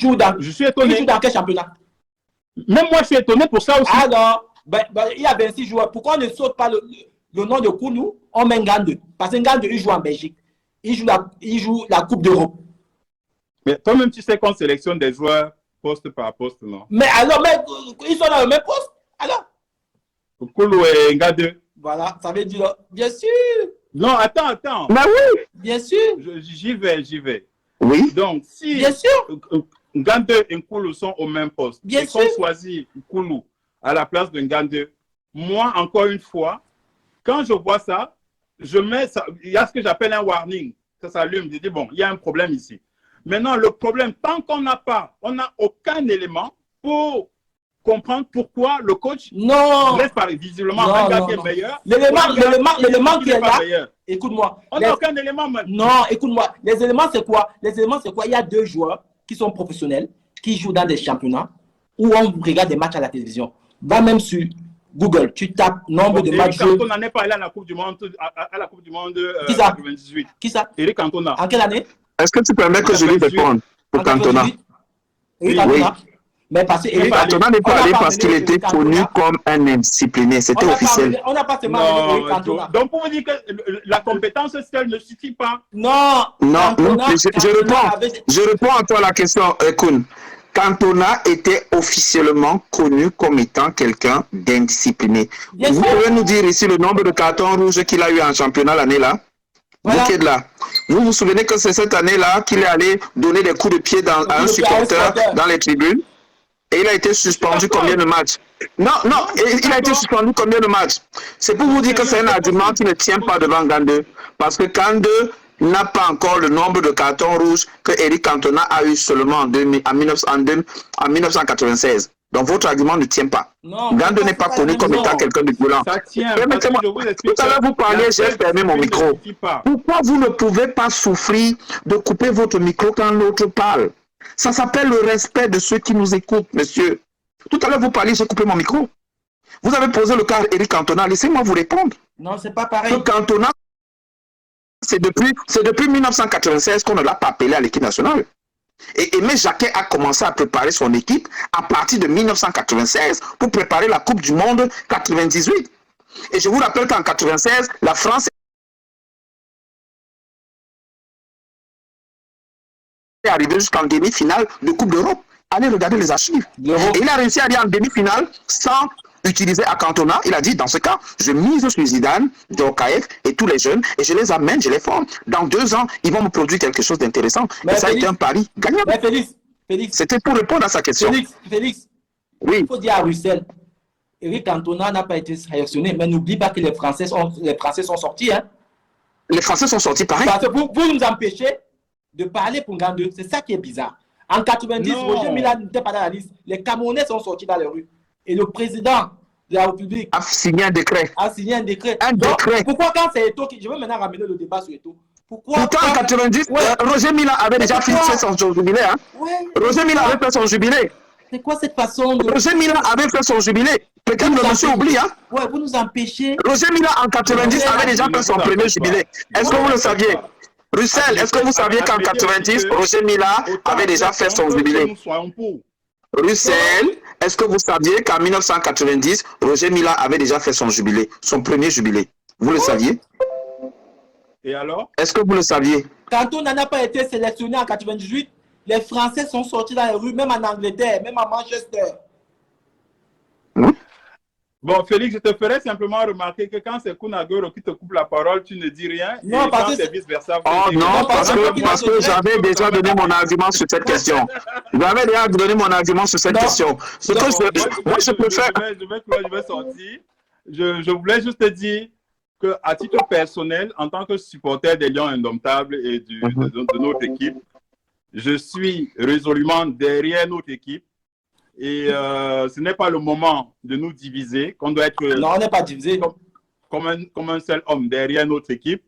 Je suis étonné. Il joue dans quel championnat? Même moi, je suis étonné pour ça aussi. Alors, il y a 26 joueurs. Pourquoi on ne saute pas le nom de Kounou? On met Ngande. Parce que Ngande, il joue en Belgique. Il joue la Coupe d'Europe. Mais toi-même, tu sais qu'on sélectionne des joueurs poste par poste, non? Mais alors, ils sont dans le même poste. Alors? Koulou et Ngade. Voilà, ça veut dire, bien sûr. Non, attends. Bah oui. Bien sûr. J'y vais. Oui. Donc, si bien sûr. Ngande et Koulou sont au même poste, bien et sûr. qu'on choisit Koulou à la place de Ngande, moi, encore une fois, quand je vois ça, il y a ce que j'appelle un warning. Ça s'allume, je dis, bon, il y a un problème ici. Maintenant, le problème, tant qu'on n'a aucun élément pour comprendre pourquoi le coach laisse par visiblement un gars qui est meilleur. L'élément qui est là, écoute-moi. On n'a aucun élément maintenant. Non, écoute-moi. Les éléments, c'est quoi? Il y a 2 joueurs qui sont professionnels, qui jouent dans des championnats où on regarde des matchs à la télévision. Va même sur Google, tu tapes nombre de matchs. Eric Cantona n'est pas allé à la Coupe du Monde, 98. Qui ça? Eric Cantona. En quelle année? Est-ce que tu permets que je lui réponde pour Cantona? Eric Cantona. Mais parce que Eric Cantona n'est pas allé parce qu'il était connu comme un indiscipliné. C'était officiel. On n'a pas seulement Eric Cantona. Donc, pour vous dire que la compétence seule ne suffit pas. Non. Je réponds à toi la question, Koun. Cantona était officiellement connu comme étant quelqu'un d'indiscipliné. Vous pouvez nous dire ici le nombre de cartons rouges qu'il a eu en championnat l'année-là? Voilà. Vous qui êtes là. Vous vous souvenez que c'est cette année-là qu'il est allé donner des coups de pied à un supporter dans les tribunes? Et il a été suspendu combien de matchs? Non, il a été suspendu combien de matchs? C'est pour vous dire que c'est un argument qui ne tient pas devant Ngande. Parce que Ngande n'a pas encore le nombre de cartons rouges que Eric Cantona a eu seulement en 1996. Donc votre argument ne tient pas. Ngande n'est pas connu comme étant quelqu'un de violent. Permettez-moi, tout à l'heure vous parliez, j'ai fermé mon micro. Pourquoi vous ne pouvez pas souffrir de couper votre micro quand l'autre parle? Ça s'appelle le respect de ceux qui nous écoutent, monsieur. Tout à l'heure vous parliez, j'ai coupé mon micro. Vous avez posé le cas Eric Cantona, laissez-moi vous répondre. Non, c'est pas pareil. Le Cantona, c'est depuis 1996 qu'on ne l'a pas appelé à l'équipe nationale. Et Aimé Jacquet a commencé à préparer son équipe à partir de 1996 pour préparer la Coupe du Monde 98. Et je vous rappelle qu'en 96, la France est arrivée jusqu'en demi-finale de Coupe d'Europe. Allez regarder les archives. Et il a réussi à aller en demi-finale sans utiliser à Cantona. Il a dit, dans ce cas, je mise sur Zidane, Djokaev et tous les jeunes et je les amène, je les forme. Dans 2 ans, ils vont me produire quelque chose d'intéressant. Et ça a été un pari gagnant. Félix. C'était pour répondre à sa question. Félix. Oui. Il faut dire à Bruxelles, Eric Cantona n'a pas été sélectionné, mais n'oublie pas que les Français sont sortis. Hein. Les Français sont sortis pareil. Parce que vous nous empêchez de parler pour Ngande. C'est ça qui est bizarre. En 90, Roger Mila n'était pas dans la liste. Les Camerounais sont sortis dans les rues. Et le président de la République a signé un décret. Donc, pourquoi quand c'est Eto'o je veux maintenant ramener le débat sur Eto'o. Pourtant, en 90, Roger Mila avait déjà fait son jubilé. Hein? Roger Mila avait fait son jubilé. C'est quoi cette façon de... Roger Mila avait fait son jubilé. Peut-être le monsieur oublie. Hein? Ouais, vous nous empêchez. Roger Mila en 90 avait déjà fait son premier jubilé. Est-ce que vous le saviez? Russell, est-ce que vous saviez qu'en 90, Roger Mila avait déjà fait son jubilé? Russell, est-ce que vous saviez qu'en 1990, Roger Mila avait déjà fait son jubilé, son premier jubilé? Vous le saviez? Et alors? Est-ce que vous le saviez? Quand on n'a pas été sélectionné en 98, les Français sont sortis dans les rues, même en Angleterre, même à Manchester. Bon, Félix, je te ferai simplement remarquer que quand c'est Kunagoro qui te coupe la parole, tu ne dis rien. Non, et quand c'est vice-versa. Oh non, parce que j'avais déjà donné mon argument sur cette question. J'avais déjà donné mon argument sur cette question. Ce que moi, je préfère... Je vais sortir. Je voulais juste te dire qu'à titre personnel, en tant que supporter des Lions Indomptables et de notre équipe, je suis résolument derrière notre équipe. Et ce n'est pas le moment de nous diviser, qu'on doit être... Non, on n'est pas divisé. Comme un seul homme derrière notre équipe.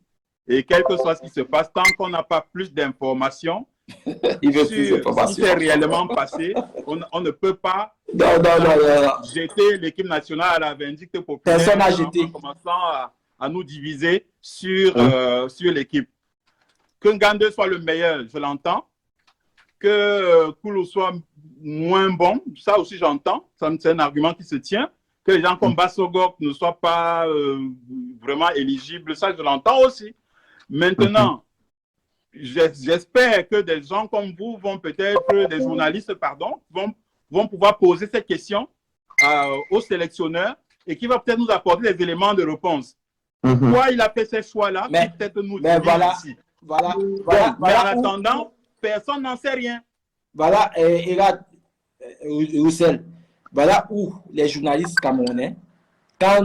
Et quel que soit ce qui se passe, tant qu'on n'a pas plus d'informations sur ce qui s'est réellement passé, on ne peut pas jeter l'équipe nationale à la vindicte populaire. Personne n'a jeté. En commençant à nous diviser sur l'équipe. Que Ngande soit le meilleur, je l'entends. que Koulou soit moins bon. Ça aussi, j'entends. C'est un argument qui se tient. Que les gens comme Bassogok ne soient pas vraiment éligibles. Ça, je l'entends aussi. Maintenant, j'espère que des gens comme vous vont peut-être, des journalistes, pardon, vont pouvoir poser cette question au sélectionneur et qui va peut-être nous apporter des éléments de réponse. Pourquoi il a fait ces choix-là? Peut-être nous dire ici. Mais en attendant, personne n'en sait rien. Voilà, et là, Roussel, voilà où les journalistes camerounais, quand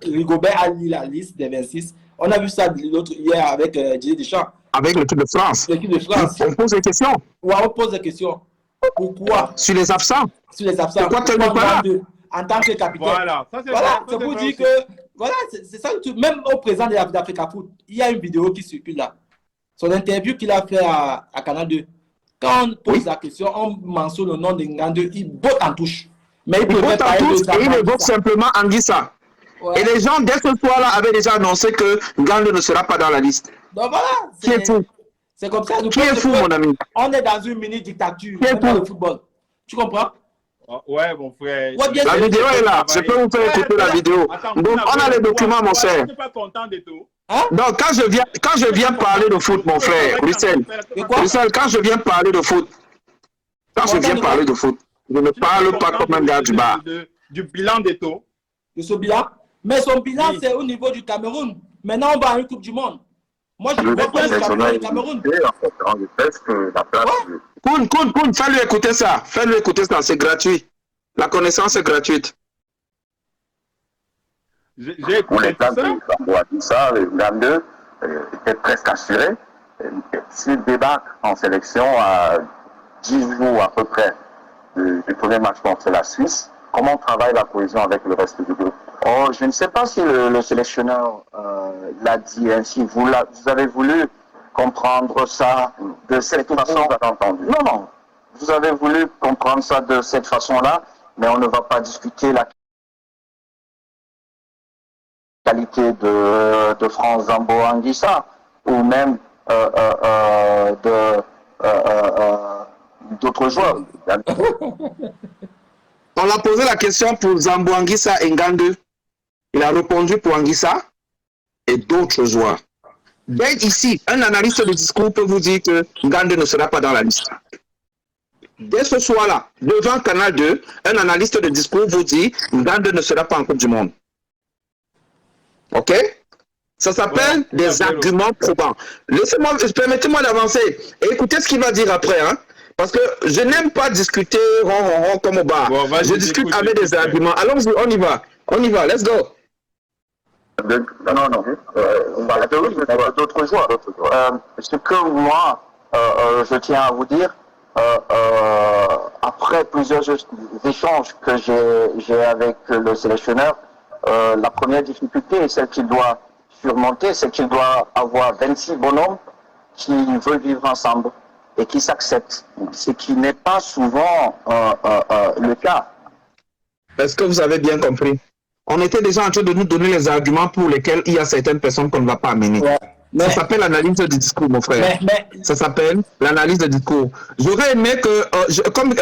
Rigobert a lu la liste des 26, on a vu ça hier avec Didier Deschamps. Avec l'équipe de France. L'équipe de France. On pose des questions. Ouais, on pose des questions. Pourquoi? Sur les absents. Sur les absents. Pourquoi tu n'es pas là? En tant que capitaine. Voilà, c'est pour dire que, voilà, c'est ça, même au président de l'Africa Foot, il y a une vidéo qui circule là. Son interview qu'il a fait à Canal 2. Quand on pose la question, on mentionne le nom de Ngandou, il botte en touche. Mais il botte en touche et il évoque simplement Anguissa. Ouais. Et les gens, dès ce soir-là, avaient déjà annoncé que Ngandou ne sera pas dans la liste. Donc voilà. Qui est fou? C'est comme ça. Qui est fou, mon ami? On est dans une mini-dictature dans le football. Tu comprends? Ouais, mon frère. Ouais, la vidéo est là. Je peux vous faire écouter la vidéo. Donc, on a les documents, mon cher. Je suis pas content de tout. Hein? Donc, quand je viens parler de foot, mon frère, Russell, quand je viens parler de foot, je ne parle pas comme un gars du bar. Du bilan d'Eto. De ce bilan? Mais son bilan, c'est au niveau du Cameroun. Maintenant, on va à une Coupe du Monde. Moi, je ne vois pas le Cameroun. Koun, fais-lui écouter ça. Fais-lui écouter ça, c'est gratuit. La connaissance est gratuite. J'ai écouté ça. Ngandou était presque assuré. S'il débarque en sélection à 10 jours à peu près du premier match contre la Suisse, comment on travaille la cohésion avec le reste du groupe? Oh, je ne sais pas si le sélectionneur l'a dit ainsi. Vous avez voulu comprendre ça de cette façon. Non. Vous avez voulu comprendre ça de cette façon-là, mais on ne va pas discuter la qualité de France Zambo Anguissa ou même d'autres joueurs. On a posé la question pour Zambo Anguissa et Ngandou. Il a répondu pour Anguissa et d'autres joueurs. Dès ici, un analyste de discours peut vous dire que Ngandou ne sera pas dans la liste. Dès ce soir-là, devant Canal 2, un analyste de discours vous dit que Ngandou ne sera pas en Coupe du Monde. Ok? Ça s'appelle des arguments probants. Permettez-moi d'avancer et écoutez ce qu'il va dire après. Hein? Parce que je n'aime pas discuter ron comme au bar. Bon, je discute avec des arguments. Allons-y, on y va. Let's go. Non. On parle d'autres joueurs. Ce que moi, je tiens à vous dire, après plusieurs échanges que j'ai avec le sélectionneur, la première difficulté, celle qu'il doit surmonter, c'est qu'il doit avoir 26 bonhommes qui veulent vivre ensemble et qui s'acceptent, ce qui n'est pas souvent le cas. Est-ce que vous avez bien compris? On était déjà en train de nous donner les arguments pour lesquels il y a certaines personnes qu'on ne va pas amener. Ouais, ça s'appelle l'analyse du discours, mon frère. Ça s'appelle l'analyse du discours. J'aurais aimé que, comme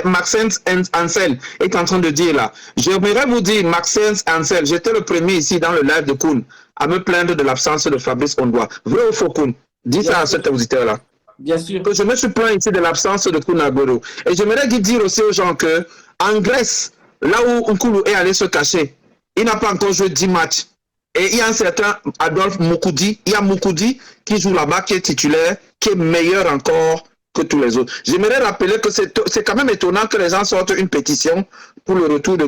Maxence Ansel est en train de dire là, j'aimerais vous dire, Maxence Ansel, j'étais le premier ici dans le live de Koun à me plaindre de l'absence de Fabrice Ondoa. Vrai ou faux, Koun? Dis ça à cet auditeur-là. Bien sûr. Que je me suis plaint ici de l'absence de Koun Agbero. Et j'aimerais dire aussi aux gens que, en Grèce, là où Nkoulou est allé se cacher, il n'a pas encore joué 10 matchs. Et il y a un certain Adolphe Moukoudi, il y a Moukoudi qui joue là-bas, qui est titulaire, qui est meilleur encore que tous les autres. J'aimerais rappeler que c'est quand même étonnant que les gens sortent une pétition pour le retour de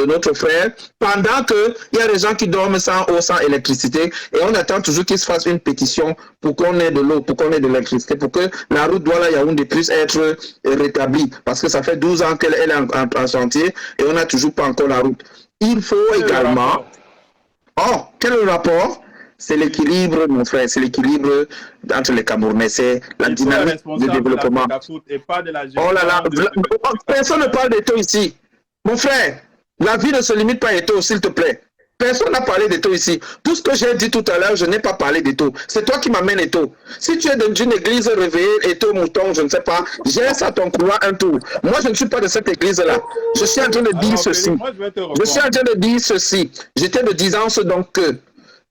notre frère, pendant qu'il y a des gens qui dorment sans eau, sans électricité, et on attend toujours qu'il se fasse une pétition pour qu'on ait de l'eau, pour qu'on ait de l'électricité, pour que la route Douala-Yaoundé puisse être rétablie, parce que ça fait 12 ans qu'elle est en chantier, et on n'a toujours pas encore la route. Il faut également... Oh, quel est le rapport? C'est l'équilibre, mon frère, c'est l'équilibre entre les Camerounais, c'est la dynamique de développement. Oh là là, personne ne parle d'Eto ici. Mon frère, la vie ne se limite pas à Eto, s'il te plaît. Personne n'a parlé d'Eto ici. Tout ce que j'ai dit tout à l'heure, je n'ai pas parlé d'Eto. C'est toi qui m'amènes Eto. Si tu es dans une église réveillée, Eto, mouton, je ne sais pas, j'ai ça ton couloir un tour. Moi, je ne suis pas de cette église-là. Je suis en train de dire ceci. Je suis en train de dire ceci. J'étais de disance donc que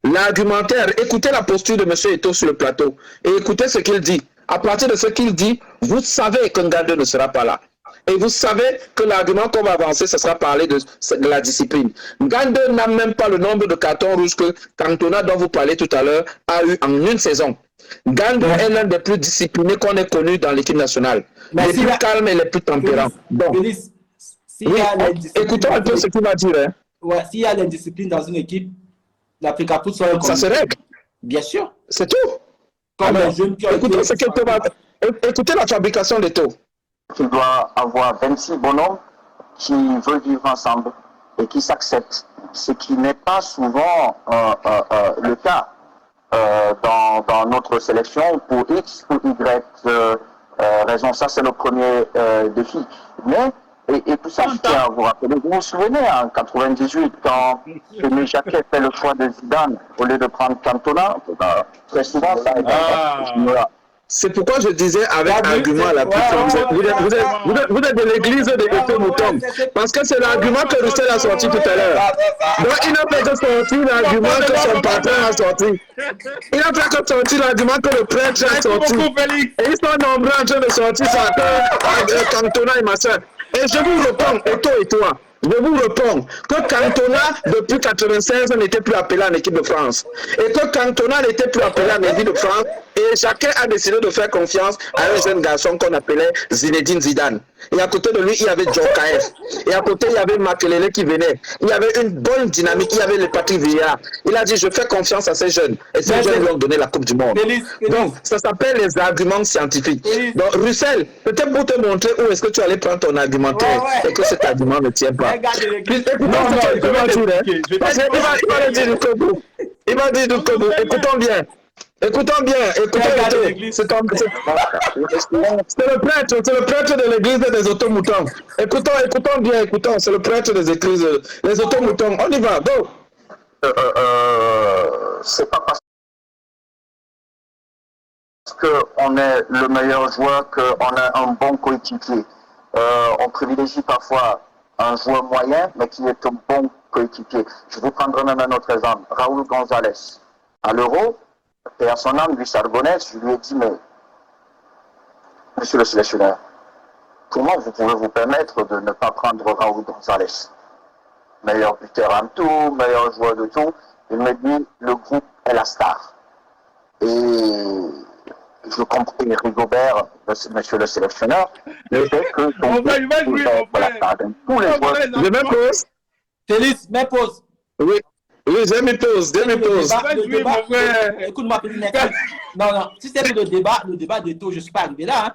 l'argumentaire, écoutez la posture de M. Eto sur le plateau et écoutez ce qu'il dit. À partir de ce qu'il dit, vous savez que Ngandé ne sera pas là. Et vous savez que l'argument qu'on va avancer, ce sera parler de la discipline. Ngandé n'a même pas le nombre de cartons rouges que Cantona, dont vous parlez tout à l'heure, a eu en une saison. Ngandé est l'un des plus disciplinés qu'on ait connu dans l'équipe nationale. Les plus calmes et les plus tempérants. Donc, écoutons un peu ce qu'il va dire. Hein. Ouais, s'il y a l'indiscipline dans une équipe, l'Africa Foot sera ça se règle. Bien sûr. C'est tout. Comme les jeunes qui ont écoutez, écoutez la fabrication des taux. Il doit avoir 26 bonhommes qui veulent vivre ensemble et qui s'acceptent, ce qui n'est pas souvent le cas dans notre sélection pour X ou Y raison. Ça, c'est le premier défi. Mais, et tout ça, je tiens à vous rappeler, vous vous souvenez, en 98, quand Aimé Jacquet fait le choix de Zidane au lieu de prendre Cantona, très souvent, ça a été c'est pourquoi je disais avec argument à la puissance. Vous êtes de l'église de Eto Mouton. Parce que c'est l'argument que Russell a sorti tout à l'heure. Donc il n'a fait que sortir l'argument que son patron a sorti. Il n'a fait que sortir l'argument que le prêtre a sorti. Et ils sont nombreux en train de sortir ça. Cantona et ma soeur. Et je vous réponds, Eto et toi. Je vous réponds que Cantona, depuis 1996, n'était plus appelé en équipe de France. Et que Cantona n'était plus appelé en équipe de France. Et chacun a décidé de faire confiance à un jeune garçon qu'on appelait Zinedine Zidane. Et à côté de lui, il y avait Djorkaeff. Et à côté, il y avait Makelele qui venait. Il y avait une bonne dynamique. Il y avait le Patrick Vieira. Il a dit, je fais confiance à ces jeunes. Et ces jeunes lui ont donné la Coupe du Monde. Donc, ça s'appelle les arguments scientifiques. Donc, Russell, peut-être pour te montrer où est-ce que tu allais prendre ton argumentaire et que cet argument ne tient pas. Il va dire du Kobo. Écoutons bien. Écoutons bien, c'est le prêtre de l'église des automoutons. Écoutons bien, c'est le prêtre des églises, des automoutons. On y va, go. C'est pas parce qu'on est le meilleur joueur qu'on a un bon coéquipier. On privilégie parfois un joueur moyen, mais qui est un bon coéquipier. Je vous prendrai même un autre exemple, Raúl González. À l'Euro, et à son âme, Luis Aragonès, je lui ai dit, mais, monsieur le sélectionneur, comment vous pouvez vous permettre de ne pas prendre Raúl González? Meilleur buteur en tout, meilleur joueur de tout. Il me dit, le groupe est la star. Et je comprends Rigobert, monsieur le sélectionneur, le fait que son groupe est la star. Tous les joueurs. Je me pose. Félix, me pose. Oui. Oui, je me pose. Écoute-moi, non, si c'est le débat de taux, je ne suis pas arrivé là. Hein.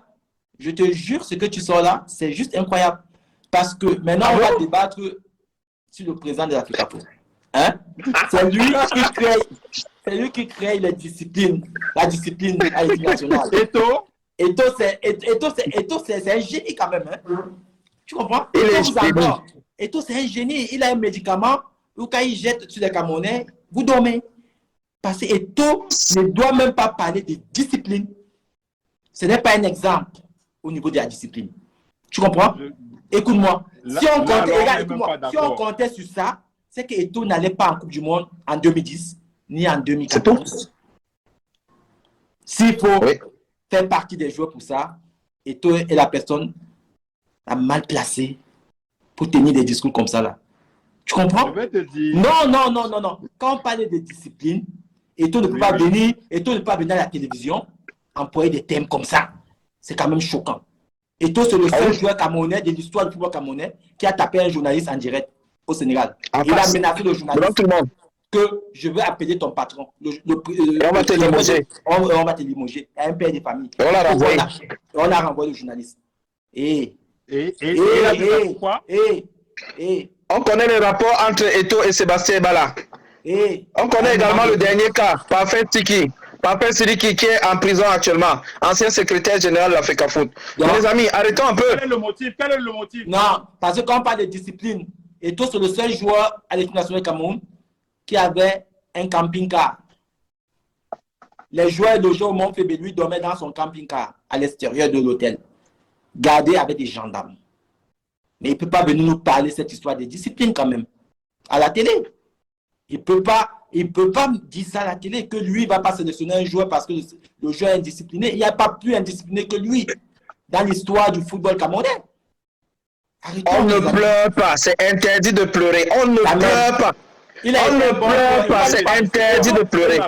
Je te jure, ce que tu sors là, c'est juste incroyable. Parce que maintenant, on va débattre sur le président de l'Africa Foot. Hein? C'est lui qui crée la discipline à l'équipe nationale. Eto, c'est un génie quand même. Hein? Tu comprends? Eto, c'est un génie. Il a un médicament. Ou quand il jette sur les Camerounais, vous dormez. Parce que Eto ne doit même pas parler de discipline. Ce n'est pas un exemple au niveau de la discipline. Tu comprends? Écoute-moi. Si on comptait sur ça, c'est que Eto n'allait pas en Coupe du Monde en 2010, ni en 2014. S'il faut faire partie des joueurs pour ça, Eto est la personne la mal placée pour tenir des discours comme ça là. Tu comprends? Je vais te dire. Non. Quand on parle de discipline, Eto ne peut pas venir à la télévision employer des thèmes comme ça. C'est quand même choquant. Eto, c'est le seul joueur camerounais de l'histoire du football camerounais qui a tapé un journaliste en direct au Sénégal. Il a menacé le journaliste que je veux appeler ton patron. On va te limoger. On va te limoger. Il y a un père de famille. On a renvoyé le journaliste. On connaît les rapports entre Eto et Sébastien Bala. On connaît également le dernier cas, Parfait Sidiki, qui est en prison actuellement, ancien secrétaire général de l'Africa Foot. Les amis, arrêtons un peu. Quel est le motif? Non, parce que quand on parle de discipline, Eto, c'est le seul joueur à l'équipe nationale Cameroun qui avait un camping-car. Les joueurs logés au Mont-Fébé, lui, dormaient dans son camping-car à l'extérieur de l'hôtel, gardé avec des gendarmes. Mais il ne peut pas venir nous parler de cette histoire de discipline quand même, à la télé. Il ne peut pas dire ça à la télé, que lui ne va pas sélectionner un joueur parce que le joueur est indiscipliné. Il n'y a pas plus indiscipliné que lui dans l'histoire du football camerounais. On ne pleure pas, c'est interdit de pleurer. On ne pleure pas. On ne pleure pas, c'est interdit de pleurer.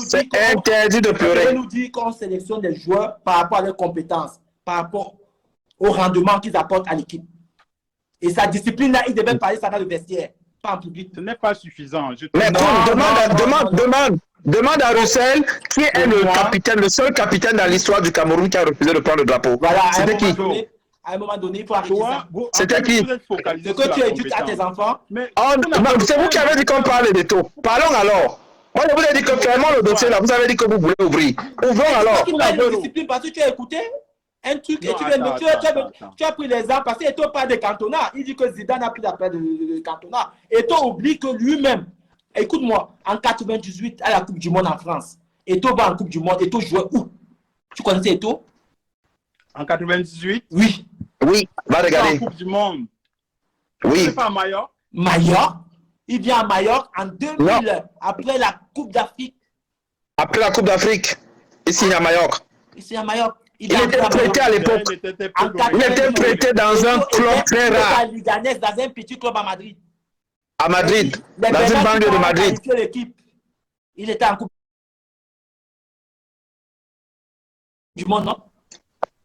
C'est interdit de pleurer. Il devait nous dire qu'on sélectionne des joueurs par rapport à leurs compétences, par rapport au rendement qu'ils apportent à l'équipe. Et sa discipline là, il devait parler ça dans le vestiaire, pas en public. Ce n'est pas suffisant. Mais demande à Russell qui est le seul capitaine dans l'histoire du Cameroun qui a refusé de prendre le drapeau. Voilà, c'était qui? À un moment donné, il faut arrêter ça. C'était qui? Ce que tu éduques à tes enfants. C'est vous qui avez dit qu'on parle des taux. Parlons alors. Moi, je vous ai dit que fermons le dossier là. Vous avez dit que vous voulez ouvrir. Ouvrons alors. Tu parles de discipline parce que tu as écouté un truc et tu as pris l'exemple parce que Eto'o parle de Cantona. Il dit que Zidane a pris la paix de Cantona. Eto'o oublie que lui-même, écoute-moi, en 98 à la Coupe du Monde en France, Eto'o va en Coupe du Monde. Eto'o jouait où? Tu connaissais Eto'o? En 98? Oui. Oui, va regarder. En Coupe du Monde. Oui. C'est pas à Majorque? Majorque. Il vient à Majorque en 2000, non. Après la Coupe d'Afrique. Après la Coupe d'Afrique, ici à Majorque. Ici à Majorque. Il était prêté à l'époque. Il était prêté dans un club très rare. Dans un petit club à Madrid. À Madrid, dans une banlieue de Madrid. Il était en Coupe du Monde, non?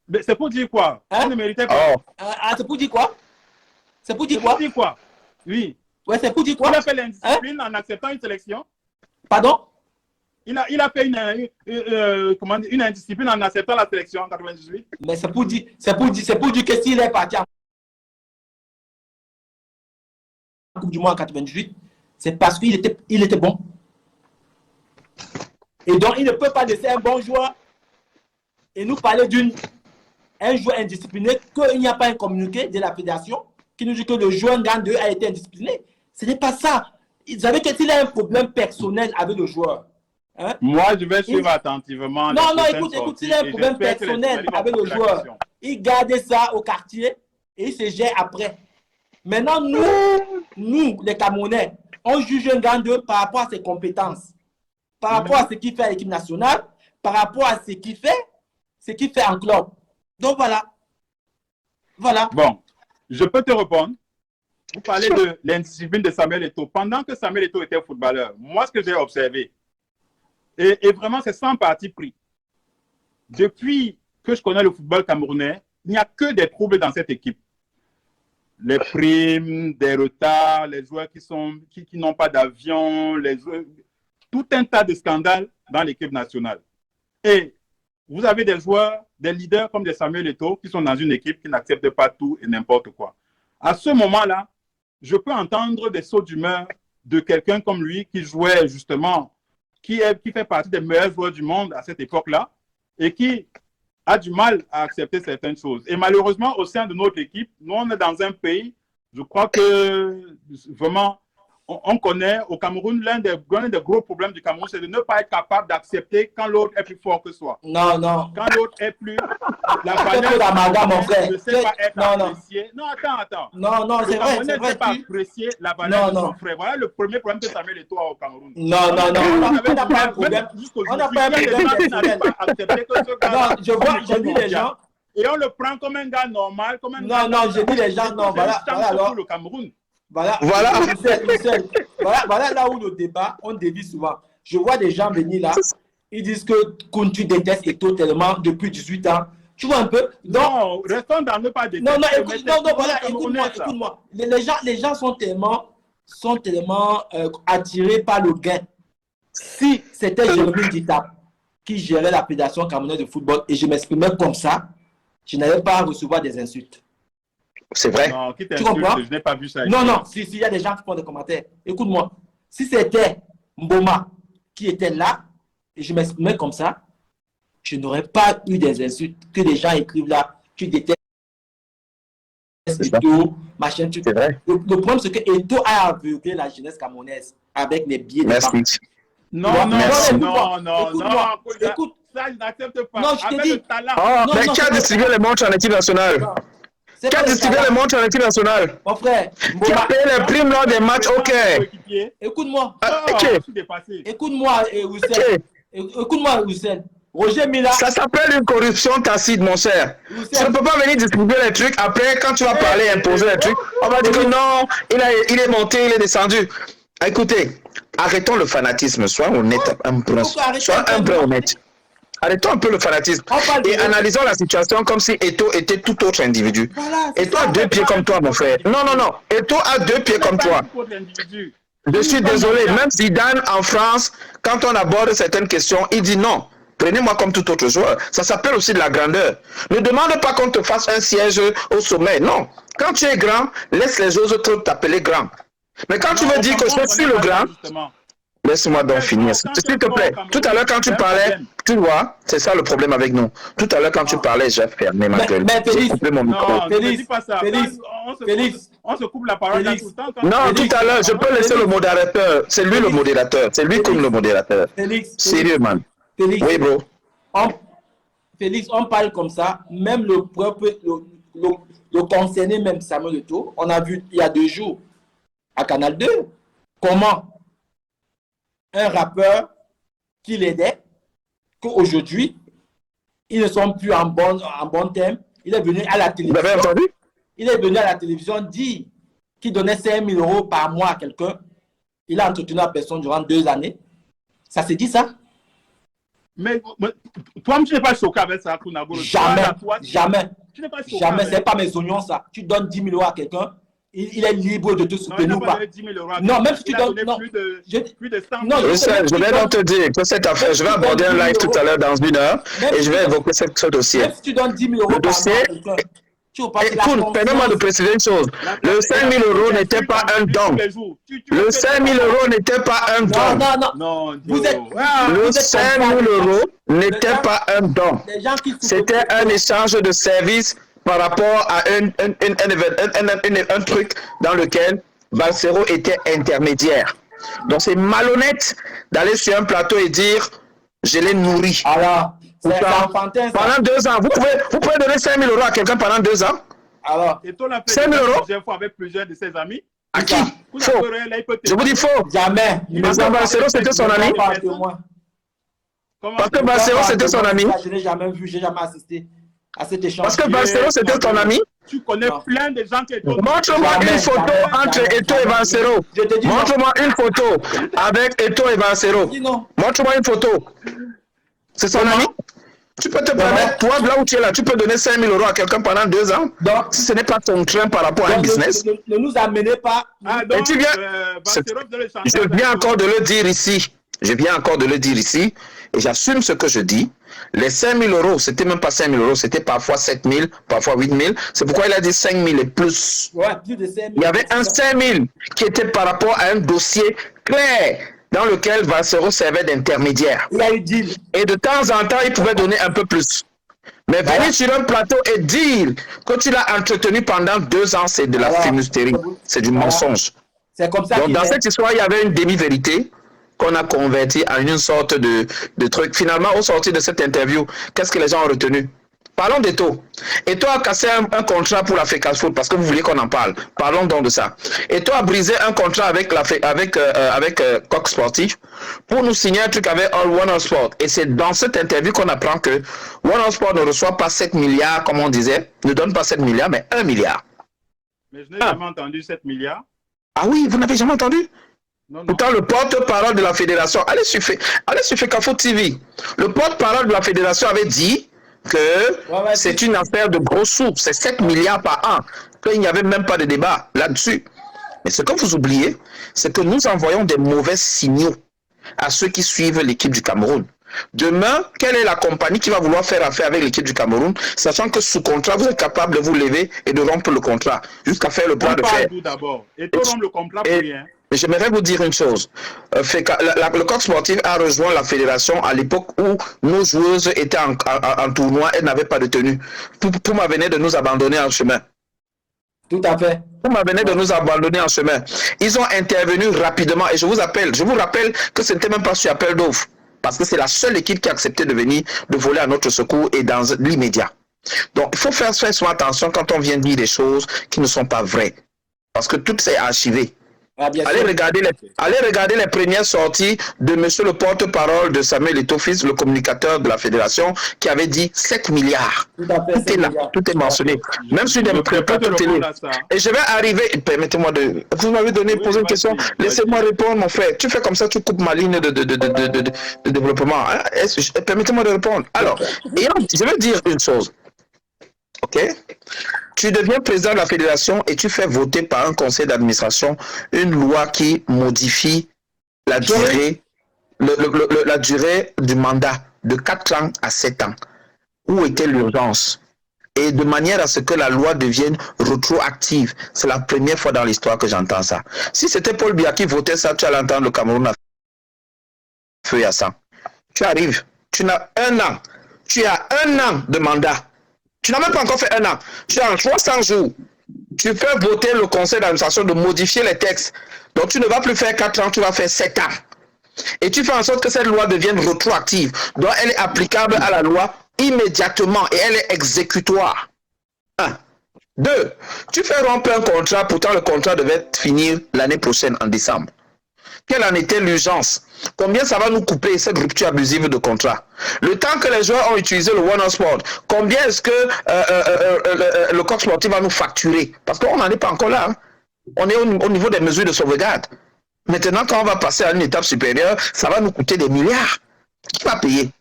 Mais c'est pour dire quoi? Il ne méritait pas. C'est pour dire quoi? C'est pour dire quoi? C'est pour dire quoi? Oui. Ouais, c'est pour dire quoi? Il a fait l'indiscipline en acceptant une sélection. Pardon? Il a fait une indiscipline en acceptant la sélection en 98. Mais c'est pour dire que s'il est parti en Coupe du Monde en 98, c'est parce qu'il était bon. Et donc, il ne peut pas laisser un bon joueur et nous parler un joueur indiscipliné, qu'il n'y a pas un communiqué de la fédération qui nous dit que le joueur Ngand 2 a été indiscipliné. Ce n'est pas ça. Vous savez que s'il a un problème personnel avec le joueur. Hein? Moi, je vais suivre attentivement. Non, écoute, s'il a un problème personnel avec le joueur, il garde ça au quartier et il se gère après. Maintenant, nous, les Camerounais, on juge Ngand 2 par rapport à ses compétences, par rapport à ce qu'il fait à l'équipe nationale, par rapport à ce qu'il fait en club. Donc voilà. Bon, je peux te répondre. Vous parlez de l'indiscipline de Samuel Eto'o. Pendant que Samuel Eto'o était footballeur, moi, ce que j'ai observé, et vraiment, c'est sans parti pris. Depuis que je connais le football camerounais, il n'y a que des troubles dans cette équipe. Les primes, des retards, les joueurs qui n'ont pas d'avion, tout un tas de scandales dans l'équipe nationale. Et vous avez des joueurs, des leaders comme des Samuel Eto'o qui sont dans une équipe qui n'acceptent pas tout et n'importe quoi. À ce moment-là, je peux entendre des sauts d'humeur de quelqu'un comme lui qui jouait justement, qui fait partie des meilleurs joueurs du monde à cette époque-là et qui a du mal à accepter certaines choses. Et malheureusement, au sein de notre équipe, nous, on est dans un pays, je crois que vraiment, on connaît au Cameroun, l'un des gros problèmes du Cameroun, c'est de ne pas être capable d'accepter quand l'autre est plus fort que soi. Non. Quand l'autre est plus... La valeur mon frère. Ne sait pas être apprécié. Non, attends. Non, c'est vrai. Ne sait pas apprécier la valeur de son frère. Voilà le premier problème que Samuel Eto'o a au Cameroun. Non. On n'a pas un problème. On n'a pas un problème. Non, je dis les gens. Et on le prend comme un gars normal. Non, je dis les gens. Non, voilà alors. Le Cameroun. Voilà là où le débat, on dévie souvent. Je vois des gens venir là, ils disent que tu détestes Eto'o tellement depuis 18 ans. Tu vois un peu? Non, restons dans ne pas détester. Écoute-moi. Les gens sont tellement attirés par le gain. Si c'était Jérémy Dita qui gérait la fédération camerounaise de football et je m'exprimais comme ça, je n'allais pas recevoir des insultes. C'est vrai. Non, qui tu comprends? Je n'ai pas vu ça. Non, si, il y a des gens qui font des commentaires. Écoute-moi, si c'était Mboma qui était là, et je m'exprimais comme ça, je n'aurais pas eu des insultes que les gens écrivent là, tu détestes Eto'o, machin, truc. C'est vrai. Le problème, c'est que Eto'o a aveuglé la jeunesse camerounaise avec les billets de banque. Merci. Non, Non, non, merci. non, non, Écoute-moi, non. écoute. Ça, je n'accepte pas. Non, je te Avec dis. le talent. Oh, Non, mais non, qui a c'est pas- distribué les montres en équipe nationale? C'est Qui a pas le distribué talent. les montres en équipe nationale? Mon frère, Qui a payé les primes lors des matchs? Ok. écoute-moi. Oh, Ok. je suis dépassé. Écoute-moi, Roussel. Écoute-moi, Roussel. Roger Mila. Ça s'appelle une corruption tacite, mon cher. Tu ne peux pas venir distribuer les trucs. Après, quand tu vas parler, imposer les trucs, on va dire que non, il est monté, il est descendu. Écoutez, arrêtons le fanatisme. Sois honnête un peu. Sois un peu honnête. Arrêtons un peu le fanatisme et analysons la situation comme si Eto'o était tout autre individu. Voilà, Eto'o a 2 pieds comme toi, mon frère. Non, non, non. Eto'o a 2 pieds comme toi. Je suis désolé. Même Zidane en France, quand on aborde certaines questions, il dit non. Prenez-moi comme tout autre joueur. Ça s'appelle aussi de la grandeur. Ne demande pas qu'on te fasse un siège au sommet. Non. Quand tu es grand, laisse les autres t'appeler grand. Mais quand tu veux dire que je suis le grand, laisse-moi donc finir. S'il te plaît, tout à l'heure quand tu parlais, tu vois, c'est ça le problème avec nous. Tout à l'heure quand tu parlais, j'ai fermé ma gueule. J'ai coupé mon micro. Non, ne Félix, dis pas ça. Félix, Félix, on se coupe la parole là tout le temps. Non, tout à l'heure, je peux laisser le modérateur. C'est lui le modérateur. C'est lui comme le modérateur. Sérieux, man. Félix, Oui, bro. Félix, on parle comme ça. Même le concerné, même Samuel Eto'o, on a vu il y a 2 jours à Canal 2 comment un rappeur qui l'aidait, qu'aujourd'hui, ils ne sont plus en bon terme. Il est venu à la télévision. Vous avez entendu? Il est venu à la télévision dire qu'il donnait 5 000 € par mois à quelqu'un. Il a entretenu la personne durant 2 années. Ça s'est dit ça? Mais toi, tu n'es pas choqué avec ça, Kunagoro. Jamais. Jamais. Tu n'es pas choqué. Jamais. Ce n'est pas mes oignons, ça. Tu donnes 10 000 € à quelqu'un. Il est libre de te soutenir ou pas. Non, même si tu donnes. Non, plus de 100 non, je vais donc te dire que cette affaire, je vais aborder un live tout à l'heure dans 1 heure et je vais évoquer ce dossier. Même si tu donnes 10 000 € Le dossier. Écoute, permets-moi de préciser une chose. Le 5 000 € n'était pas un don. Le 5 000 € n'était pas un don. Non. Le 5 000 € n'était pas un don. C'était un échange de services par rapport à un truc dans lequel Balsero était intermédiaire. Donc c'est malhonnête d'aller sur un plateau et dire je l'ai nourri. Alors, c'est enfantin, ça. Pendant 2 ans, vous pouvez donner 5 000 € à quelqu'un pendant 2 ans? Alors, et toi, 5 000 € plusieurs fois avec plusieurs de ses amis. À qui? Faux. Je vous dis faux. Jamais. Parce que Balsero, c'était son ami. Parce que Balsero, c'était son ami. Je n'ai jamais vu, je n'ai jamais assisté à cet échange. Parce que Balsero, c'était ton ami. Tu connais plein de gens qui... Montre-moi une photo entre Eto'o et Balsero. Montre-moi une photo avec Eto'o et Balsero. Montre-moi une photo. C'est son ami. Tu peux te permettre, toi, là où tu es là, tu peux donner 5 000 € à quelqu'un pendant 2 ans. Donc, si ce n'est pas ton train par rapport à un business. Ne nous amenez pas. Et tu viens. Je viens encore de le dire ici. Je viens encore de le dire ici. Et j'assume ce que je dis. Les 5 000 €, c'était même pas 5 000 €, c'était parfois 7 000, parfois 8 000. C'est pourquoi il a dit 5 000 et plus. Ouais, plus de 5 000. Il y avait un 5 000 qui était par rapport à un dossier clair dans lequel Balsero servait d'intermédiaire. Il a eu deal. Et de temps en temps, il pouvait donner un peu plus. Mais venir sur un plateau et dire que tu l'as entretenu pendant 2 ans, c'est de la fumisterie. C'est du mensonge. C'est comme ça. Donc, dans cette histoire, il y avait une demi-vérité qu'on a convertie en une sorte de truc. Finalement, au sortir de cette interview, qu'est-ce que les gens ont retenu? Parlons d'Eto'o. Eto'o a cassé un contrat pour l'Africa Foot parce que vous vouliez qu'on en parle. Parlons donc de ça. Eto'o a brisé un contrat avec Coq Sportif pour nous signer un truc avec One All Sport. Et c'est dans cette interview qu'on apprend que One All Sport ne reçoit pas 7 milliards, comme on disait, ne donne pas 7 milliards, mais 1 milliard. Mais je n'ai jamais entendu 7 milliards. Ah oui, vous n'avez jamais entendu? Non, non. Pourtant, le porte-parole de la fédération, allez sur Fekafo TV, le porte-parole de la fédération avait dit que c'est une affaire de gros sous, c'est 7 milliards par an, qu'il n'y avait même pas de débat là-dessus. Mais ce que vous oubliez, c'est que nous envoyons des mauvais signaux à ceux qui suivent l'équipe du Cameroun. Demain, quelle est la compagnie qui va vouloir faire affaire avec l'équipe du Cameroun, sachant que sous contrat, vous êtes capable de vous lever et de rompre le contrat, jusqu'à faire le plan de fer. D'abord. Et tout rompre le contrat pour rien. Mais j'aimerais vous dire une chose. Le Coq Sportif a rejoint la fédération à l'époque où nos joueuses étaient en tournoi et n'avaient pas de tenue. Pour venir de nous abandonner en chemin. Tout à fait. Vous m'avez de nous abandonner en chemin. Ils ont intervenu rapidement et je vous rappelle que ce n'était même pas sur appel d'offres parce que c'est la seule équipe qui a accepté de venir, de voler à notre secours et dans l'immédiat. Donc, il faut faire souvent attention quand on vient dire des choses qui ne sont pas vraies parce que tout s'est archivé. Ah, allez regarder les premières sorties de monsieur le porte-parole de Samuel Eto'o-Fils, le communicateur de la fédération, qui avait dit 7 milliards. Tout est là, tout est mentionné. Même sur des plateaux télé. Et je vais arriver, permettez-moi de... Vous m'avez posé une question, laissez-moi répondre, mon frère. Tu fais comme ça, tu coupes ma ligne de développement. Hein? Permettez-moi de répondre. Alors, je vais dire une chose. Ok? Tu deviens président de la fédération et tu fais voter par un conseil d'administration une loi qui modifie la durée, la durée du mandat de 4 ans à 7 ans. Où était l'urgence? Et de manière à ce que la loi devienne rétroactive. C'est la première fois dans l'histoire que j'entends ça. Si c'était Paul Biya qui votait ça, tu allais entendre le Cameroun à feu et à sang. Tu arrives, tu n'as 1 an. Tu as 1 an de mandat. Tu n'as même pas encore fait 1 an. Tu as en 300 jours. Tu fais voter le conseil d'administration de modifier les textes. Donc tu ne vas plus faire 4 ans, tu vas faire 7 ans. Et tu fais en sorte que cette loi devienne rétroactive. Donc elle est applicable à la loi immédiatement et elle est exécutoire. 1. 2. Tu fais rompre un contrat, pourtant le contrat devait finir l'année prochaine en décembre. Quelle en était l'urgence? Combien ça va nous couper cette rupture abusive de contrat? Le temps que les joueurs ont utilisé le One Sport, combien est-ce que le coq sportif va nous facturer? Parce qu'on n'en est pas encore là. Hein. On est au niveau des mesures de sauvegarde. Maintenant, quand on va passer à une étape supérieure, ça va nous coûter des milliards. Qui va payer?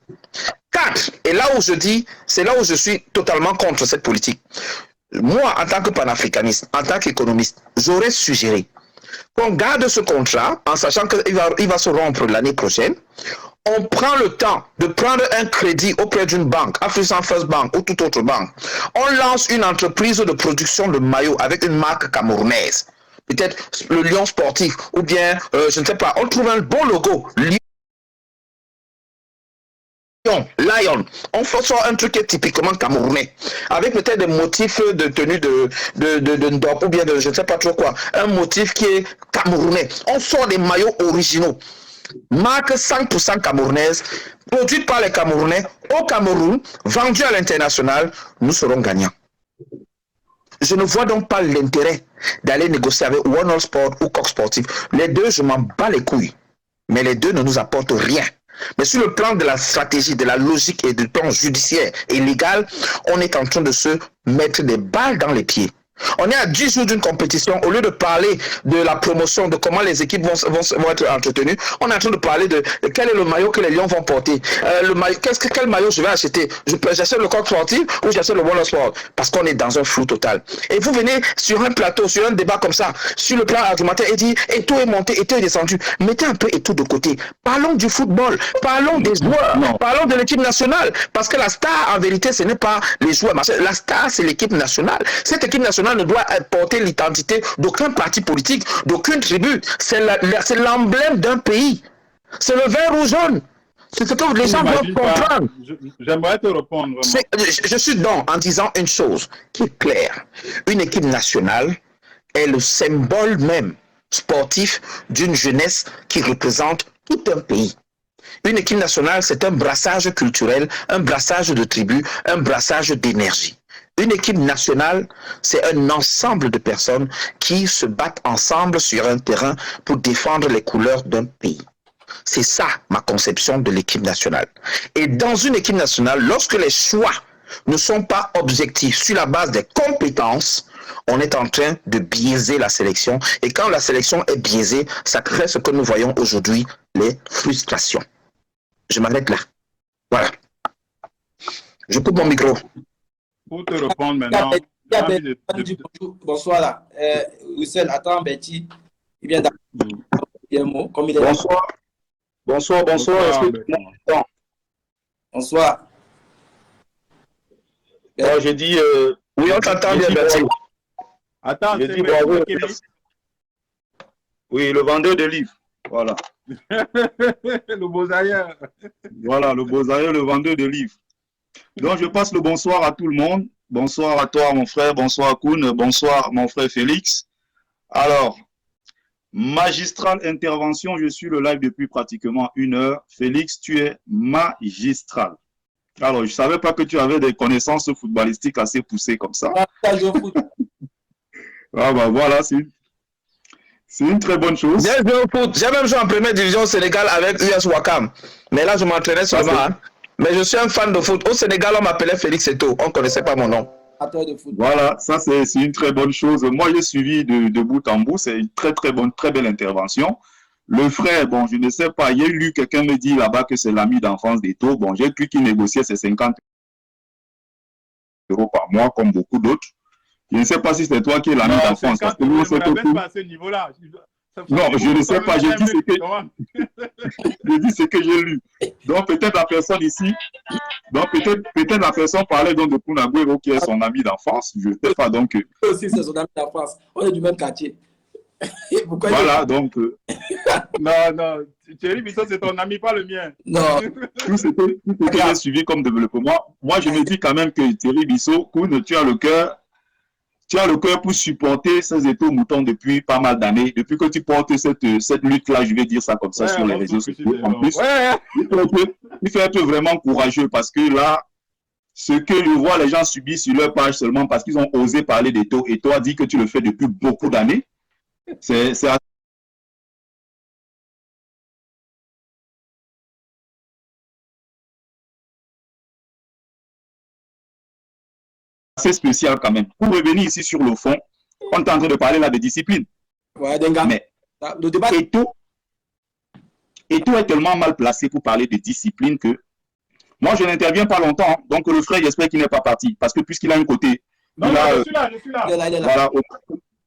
4. Et là où je dis, c'est là où je suis totalement contre cette politique. Moi, en tant que panafricaniste, en tant qu'économiste, j'aurais suggéré qu'on garde ce contrat en sachant qu'il va se rompre l'année prochaine. On prend le temps de prendre un crédit auprès d'une banque, African First Bank ou toute autre banque. On lance une entreprise de production de maillots avec une marque camerounaise. Peut-être le Lion Sportif ou bien, je ne sais pas, on trouve un bon logo. Lion, on fait un truc qui est typiquement camerounais, avec peut-être des motifs de tenue de Ndop ou bien de je ne sais pas trop quoi, un motif qui est camerounais. On sort des maillots originaux, marque 100% camerounaise, produite par les Camerounais au Cameroun, vendue à l'international, nous serons gagnants. Je ne vois donc pas l'intérêt d'aller négocier avec One All Sport ou Coq Sportif. Les deux, je m'en bats les couilles, mais les deux ne nous apportent rien. Mais sur le plan de la stratégie, de la logique et du plan judiciaire et légal, on est en train de se mettre des balles dans les pieds. On est à 10 jours d'une compétition. Au lieu de parler de la promotion, de comment les équipes vont être entretenues, on est en train de parler de quel est le maillot que les Lions vont porter. Quel maillot je vais acheter? J'achète le coq sportif ou j'achète le One Sport? Parce qu'on est dans un flou total. Et vous venez sur un plateau, sur un débat comme ça, sur le plan argumentaire et dit Eto'o est monté, Eto'o est descendu. Mettez un peu Eto'o de côté. Parlons du football, parlons des joueurs, parlons de l'équipe nationale. Parce que la star, en vérité, ce n'est pas les joueurs. La star, c'est l'équipe nationale. Cette équipe nationale ne doit porter l'identité d'aucun parti politique, d'aucune tribu. C'est l'emblème d'un pays. C'est le vert ou jaune. C'est ce que les gens doivent comprendre. J'aimerais te répondre. Je suis donc en disant une chose qui est claire. Une équipe nationale est le symbole même sportif d'une jeunesse qui représente tout un pays. Une équipe nationale, c'est un brassage culturel, un brassage de tribus, un brassage d'énergie. Une équipe nationale, c'est un ensemble de personnes qui se battent ensemble sur un terrain pour défendre les couleurs d'un pays. C'est ça ma conception de l'équipe nationale. Et dans une équipe nationale, lorsque les choix ne sont pas objectifs sur la base des compétences, on est en train de biaiser la sélection. Et quand la sélection est biaisée, ça crée ce que nous voyons aujourd'hui, les frustrations. Je m'arrête là. Voilà. Je coupe mon micro. Pour te répondre maintenant. Bonsoir là. Russell, attends, Betty. Il vient d'avoir comme il est bonsoir. Bonsoir. Bonsoir. J'ai dit. Oui, on t'entend bien, Betty. Attends, j'ai dit bravo. Oui, le vendeur de livres. Voilà. Le Bozaïeur. Voilà, le Bozaïeur, le vendeur de livres. Donc, je passe le bonsoir à tout le monde. Bonsoir à toi, mon frère. Bonsoir, Koun. Bonsoir, mon frère Félix. Alors, magistrale intervention. Je suis le live depuis pratiquement 1 heure. Félix, tu es magistral. Alors, je ne savais pas que tu avais des connaissances footballistiques assez poussées comme ça. Ah, bah voilà, c'est une très bonne chose. J'ai joué au foot. J'ai même joué en première division au Sénégal avec US Wakam. Mais là, je m'entraînais seulement. Hein. Mais je suis un fan de foot. Au Sénégal, on m'appelait Félix Eto. On ne connaissait pas mon nom. De foot. Voilà, ça c'est une très bonne chose. Moi, j'ai suivi de bout en bout. C'est une très belle intervention. Le frère, bon, je ne sais pas. Il y a eu quelqu'un me dit là-bas que c'est l'ami d'enfance d'Eto. Bon, j'ai cru qu'il négociait ses 50 € par mois, comme beaucoup d'autres. Je ne sais pas si c'est toi qui es l'ami d'enfance. Parce que nous, c'est pas à ce niveau-là. Non, je ne sais pas. Je dis ce que j'ai lu. Donc, peut-être la personne ici, peut-être la personne parlait donc de Kun Aguero qui est son ami d'enfance. Je ne sais pas. Donc, aussi, c'est son ami d'enfance. On est du même quartier. Voilà, donc. Non, Thierry Bissot, c'est ton ami, pas le mien. Non. Tout ce que j'ai suivi comme développement, moi, je me dis quand même que Thierry Bissot, Kun, tu as le cœur pour supporter ces étos moutons depuis pas mal d'années. Depuis que tu portes cette lutte-là, je vais dire ça comme ça sur les réseaux sociaux. En plus, il faut être vraiment courageux parce que là, ce que je vois les gens subissent sur leur page seulement parce qu'ils ont osé parler d'étos et toi dit que tu le fais depuis beaucoup d'années, c'est assez spécial quand même. Pour revenir ici sur le fond, on est en train de parler là de discipline. Ouais, mais le débat... Eto est tellement mal placé pour parler de discipline que moi, je n'interviens pas longtemps. Donc, le frère, j'espère qu'il n'est pas parti. Parce que puisqu'il a un côté... Non, je suis là. Il est là. Voilà,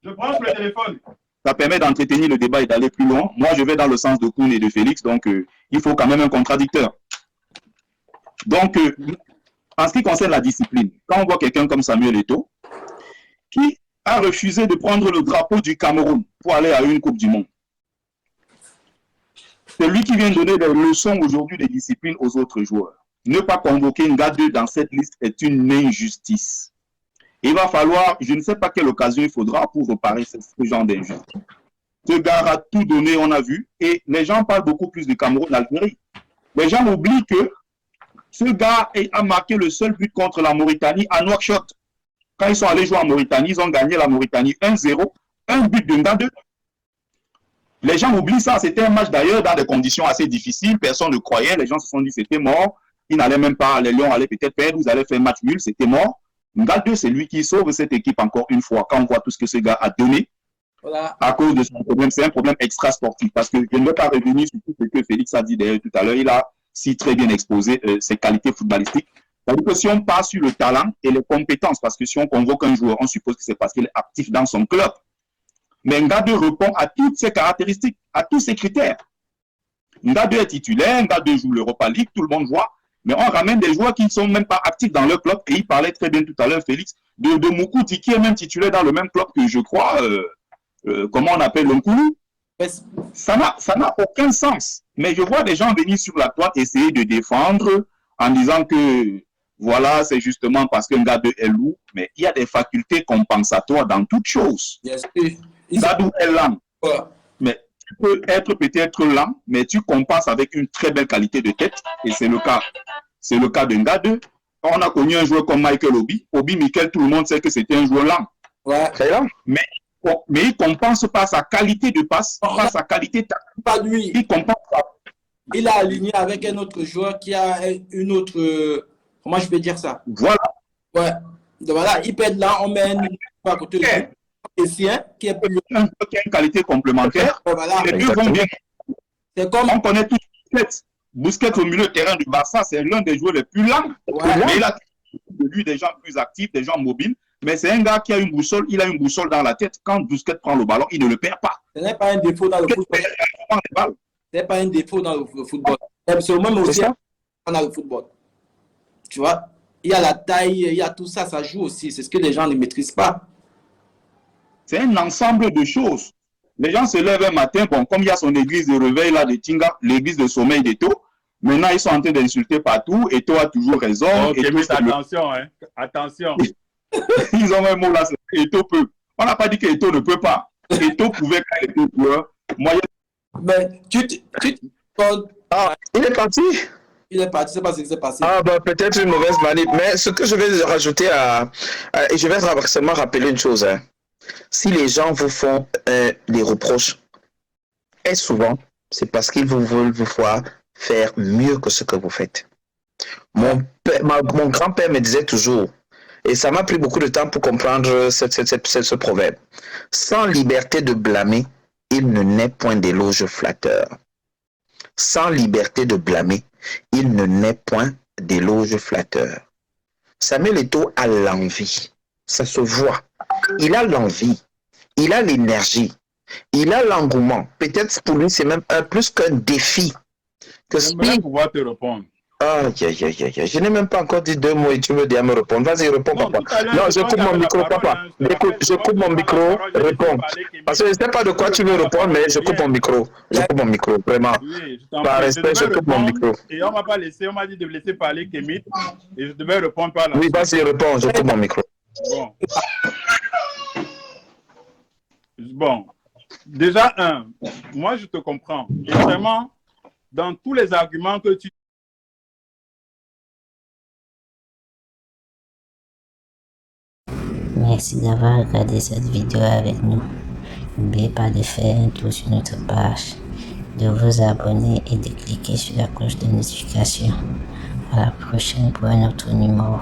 je branche le téléphone. Ça permet d'entretenir le débat et d'aller plus loin. Moi, je vais dans le sens de Kun et de Félix. Donc, il faut quand même un contradicteur. Donc, en ce qui concerne la discipline, quand on voit quelqu'un comme Samuel Eto'o, qui a refusé de prendre le drapeau du Cameroun pour aller à une Coupe du Monde, c'est lui qui vient donner des leçons aujourd'hui de discipline aux autres joueurs. Ne pas convoquer Ngadeu dans cette liste est une injustice. Il va falloir, je ne sais pas quelle occasion il faudra pour reparer ce genre d'injustice. Ce gars a tout donné, on a vu, et les gens parlent beaucoup plus du Cameroun d'Algérie. Les gens oublient que ce gars a marqué le seul but contre la Mauritanie à Nouakchott. Quand ils sont allés jouer en Mauritanie, ils ont gagné la Mauritanie 1-0, un but de Ngadeu. Les gens oublient ça, c'était un match d'ailleurs dans des conditions assez difficiles, personne ne croyait, les gens se sont dit c'était mort, ils n'allaient même pas, les Lions allaient peut-être perdre, vous allez faire un match nul, c'était mort. Ngadeu, c'est lui qui sauve cette équipe encore une fois, quand on voit tout ce que ce gars a donné, voilà. À cause de son problème, c'est un problème extra-sportif, parce que je ne veux pas revenir sur tout ce que Félix a dit d'ailleurs tout à l'heure, il a si très bien exposé ses qualités footballistiques. C'est-à-dire que si on part sur le talent et les compétences, parce que si on convoque un joueur, on suppose que c'est parce qu'il est actif dans son club. Mais Ngadeu répond à toutes ces caractéristiques, à tous ces critères. Ngadeu est titulaire, Ngadeu joue l'Europa League, tout le monde voit, mais on ramène des joueurs qui ne sont même pas actifs dans leur club, et il parlait très bien tout à l'heure, Félix, de Moukouti, qui est même titulaire dans le même club que je crois, comment on appelle l'Onkoulou. Ça n'a aucun sens. Mais je vois des gens venir sur la toile essayer de défendre en disant que voilà, c'est justement parce que Ngadeu est lourd, mais il y a des facultés compensatoires dans toute chose. Ngadeu est lent, mais tu peux être peut-être lent, mais tu compenses avec une très belle qualité de tête, et c'est le cas de Ngadeu. On a connu un joueur comme Michael Obi Mikel, tout le monde sait que c'était un joueur lent. Ouais. Mais il compense par sa qualité de passe, par sa qualité tactique. Pas lui. Il compense pas. Il a aligné avec un autre joueur qui a une autre... Comment je peux dire ça? Voilà. Ouais. Donc voilà, il pète là, on met un à côté de lui. Et sien, qui est plus... Un joueur qui a une qualité complémentaire. Voilà. Les deux vont bien. C'est comme... On connaît tous Busquets au milieu de terrain du Barça, c'est l'un des joueurs les plus lents. Ouais. Mais il a de lui des gens plus actifs, des gens mobiles. Mais c'est un gars qui a une boussole, il a une boussole dans la tête. Quand Busquets prend le ballon, il ne le perd pas. Ce n'est pas un défaut dans le football. Ce n'est pas un défaut dans le football. C'est au même aussi dans le football. Tu vois, il y a la taille, il y a tout ça, ça joue aussi. C'est ce que les gens ne maîtrisent pas. C'est un ensemble de choses. Les gens se lèvent un matin, bon, comme il y a son église de réveil là de Tinga, l'église de sommeil d'Eto, maintenant ils sont en train d'insulter partout, Eto a toujours raison. Ok, mais attention, hein. Attention. Ils ont un mot là, Eto'o peut. On n'a pas dit qu'Eto'o ne peut pas. Eto'o pouvait quand il était joueur. Moyen. Mais Ah, il est parti. il est parti, je ne sais pas ce qui s'est passé. Ah, bah, peut-être une mauvaise manip. Mais ce que je vais rajouter et je vais seulement rappeler une chose. Hein. Si les gens vous font des reproches, et souvent, c'est parce qu'ils veulent vous voir faire mieux que ce que vous faites. Mon grand-père me disait toujours, et ça m'a pris beaucoup de temps pour comprendre ce proverbe, sans liberté de blâmer, il ne naît point d'éloge flatteur. Sans liberté de blâmer, il ne naît point d'éloge flatteur. Samuel Eto'o a l'envie, ça se voit. Il a l'envie, il a l'énergie, il a l'engouement. Peut-être pour lui, c'est même plus qu'un défi. J'aimerais pouvoir te répondre. Je n'ai même pas encore dit 2 mots et tu me dis à me répondre. Vas-y, réponds, papa. Non, je coupe mon micro, papa. Écoute, je coupe mon micro, réponds. Parce que je ne sais pas de quoi tu veux répondre, mais je coupe mon micro. Je coupe mon micro, vraiment. Oui, par respect, je coupe mon micro. Et on m'a pas laissé, on m'a dit de laisser parler Kémit et je devais répondre par là. Oui, vas-y, réponds, je coupe mon micro. Bon. Déjà, moi je te comprends. Et vraiment, dans tous les arguments que tu Merci d'avoir regardé cette vidéo avec nous. N'oubliez pas de faire un tour sur notre page, de vous abonner et de cliquer sur la cloche de notification. À la prochaine pour un autre numéro.